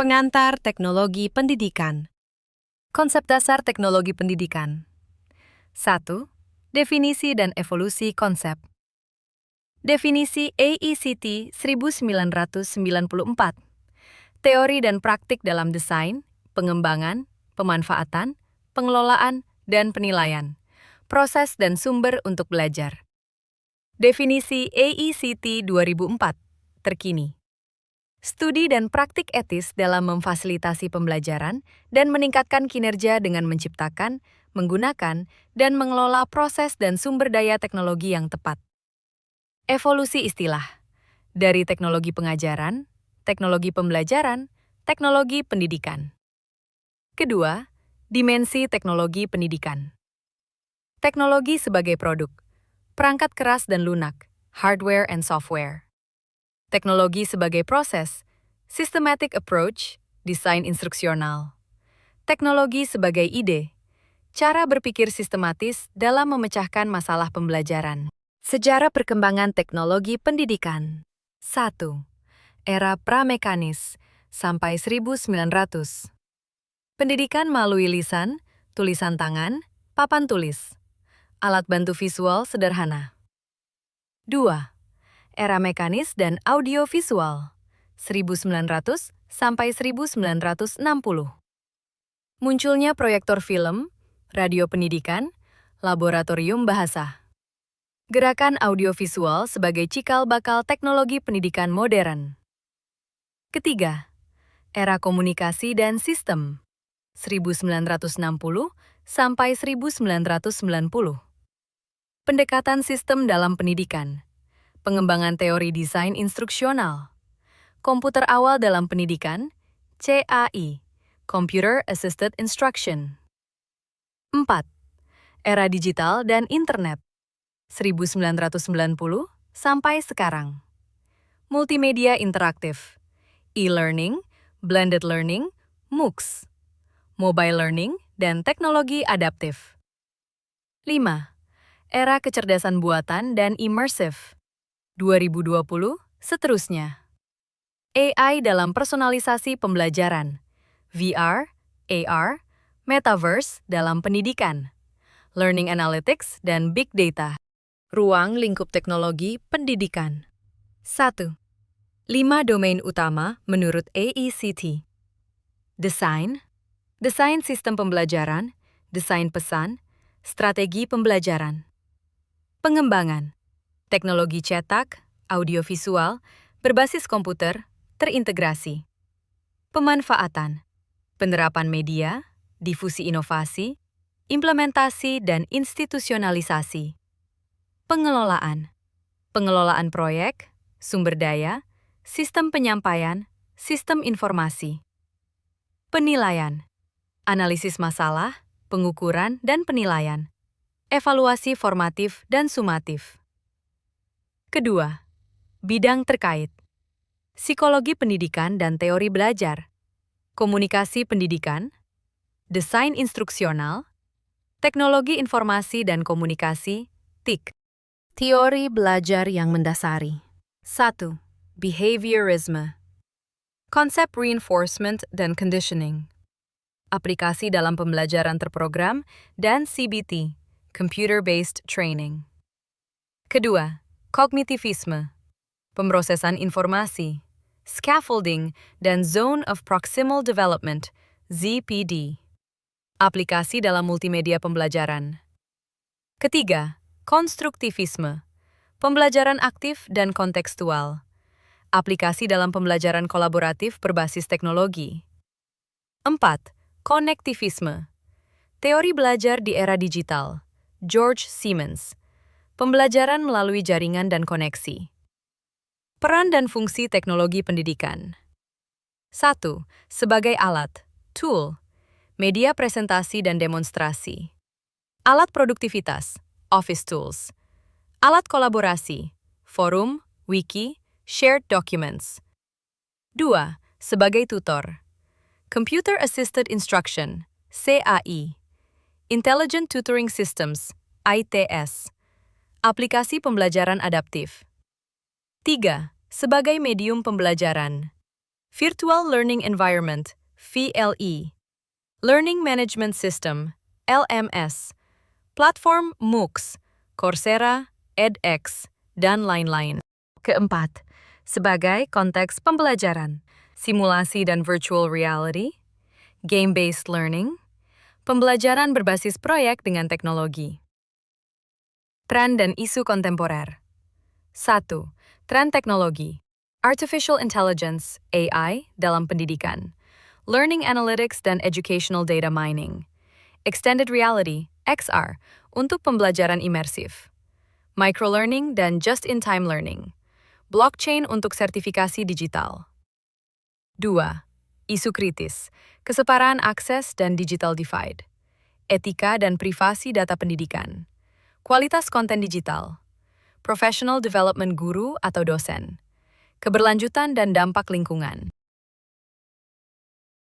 Pengantar Teknologi Pendidikan. Konsep dasar teknologi pendidikan. 1. Definisi dan evolusi konsep. Definisi AECT 1994. Teori dan praktik dalam desain, pengembangan, pemanfaatan, pengelolaan, dan penilaian. Proses dan sumber untuk belajar. Definisi AECT 2004. Terkini. Studi dan praktik etis dalam memfasilitasi pembelajaran dan meningkatkan kinerja dengan menciptakan, menggunakan, dan mengelola proses dan sumber daya teknologi yang tepat. Evolusi istilah. Dari teknologi pengajaran, teknologi pembelajaran, teknologi pendidikan. Kedua, dimensi teknologi pendidikan. Teknologi sebagai produk, perangkat keras dan lunak, hardware and software. Teknologi sebagai proses, systematic approach, desain instruksional. Teknologi sebagai ide, cara berpikir sistematis dalam memecahkan masalah pembelajaran. Sejarah perkembangan teknologi pendidikan. 1. Era pramekanis sampai 1900. Pendidikan melalui lisan, tulisan tangan, papan tulis. Alat bantu visual sederhana. 2. Era mekanis dan audiovisual, 1900 sampai 1960. Munculnya proyektor film, radio pendidikan, laboratorium bahasa. Gerakan audiovisual sebagai cikal bakal teknologi pendidikan modern. Ketiga, era komunikasi dan sistem, 1960 sampai 1990. Pendekatan sistem dalam pendidikan. Pengembangan teori desain instruksional. Komputer awal dalam pendidikan, CAI, Computer Assisted Instruction. 4. Era digital dan internet, 1990 sampai sekarang. Multimedia interaktif, e-learning, blended learning, MOOCs, mobile learning, dan teknologi adaptif. 5. Era kecerdasan buatan dan imersif, 2020, seterusnya. AI dalam personalisasi pembelajaran, VR, AR, Metaverse dalam pendidikan, Learning Analytics dan Big Data. Ruang lingkup teknologi pendidikan. 1. 5 domain utama menurut AECT. Desain, desain sistem pembelajaran, desain pesan, strategi pembelajaran. Pengembangan, teknologi cetak, audiovisual, berbasis komputer, terintegrasi. Pemanfaatan, penerapan media, difusi inovasi, implementasi dan institusionalisasi. Pengelolaan, pengelolaan proyek, sumber daya, sistem penyampaian, sistem informasi. Penilaian, analisis masalah, pengukuran dan penilaian, evaluasi formatif dan sumatif. Kedua, bidang terkait. Psikologi pendidikan dan teori belajar, komunikasi pendidikan, desain instruksional, teknologi informasi dan komunikasi, TIK. Teori belajar yang mendasari. 1. Behaviorisme. Konsep reinforcement dan conditioning. Aplikasi dalam pembelajaran terprogram dan CBT, Computer-Based Training. Kedua, kognitivisme. Pemrosesan informasi, scaffolding, dan Zone of Proximal Development, ZPD. Aplikasi dalam multimedia pembelajaran. Ketiga, konstruktivisme. Pembelajaran aktif dan kontekstual. Aplikasi dalam pembelajaran kolaboratif berbasis teknologi. 4. Konektivisme. Teori belajar di era digital, George Siemens. Pembelajaran melalui jaringan dan koneksi. Peran dan fungsi teknologi pendidikan. 1. Sebagai alat, tool, media presentasi dan demonstrasi. Alat produktivitas, office tools. Alat kolaborasi, forum, wiki, shared documents. 2. Sebagai tutor. Computer Assisted Instruction, CAI. Intelligent Tutoring Systems, ITS. Aplikasi pembelajaran adaptif. 3. Sebagai medium pembelajaran. Virtual Learning Environment, VLE. Learning Management System, LMS. Platform MOOCs, Coursera, edX, dan lain-lain. Keempat, sebagai konteks pembelajaran, simulasi dan virtual reality, game-based learning, pembelajaran berbasis proyek dengan teknologi. Tren dan isu kontemporer. 1. Tren teknologi. Artificial Intelligence, AI, dalam pendidikan. Learning Analytics dan Educational Data Mining. Extended Reality, XR, untuk pembelajaran imersif. Microlearning dan Just-in-Time Learning. Blockchain untuk sertifikasi digital. 2. Isu kritis, kesetaraan akses dan digital divide. Etika dan privasi data pendidikan. Kualitas konten digital. Professional development guru atau dosen. Keberlanjutan dan dampak lingkungan.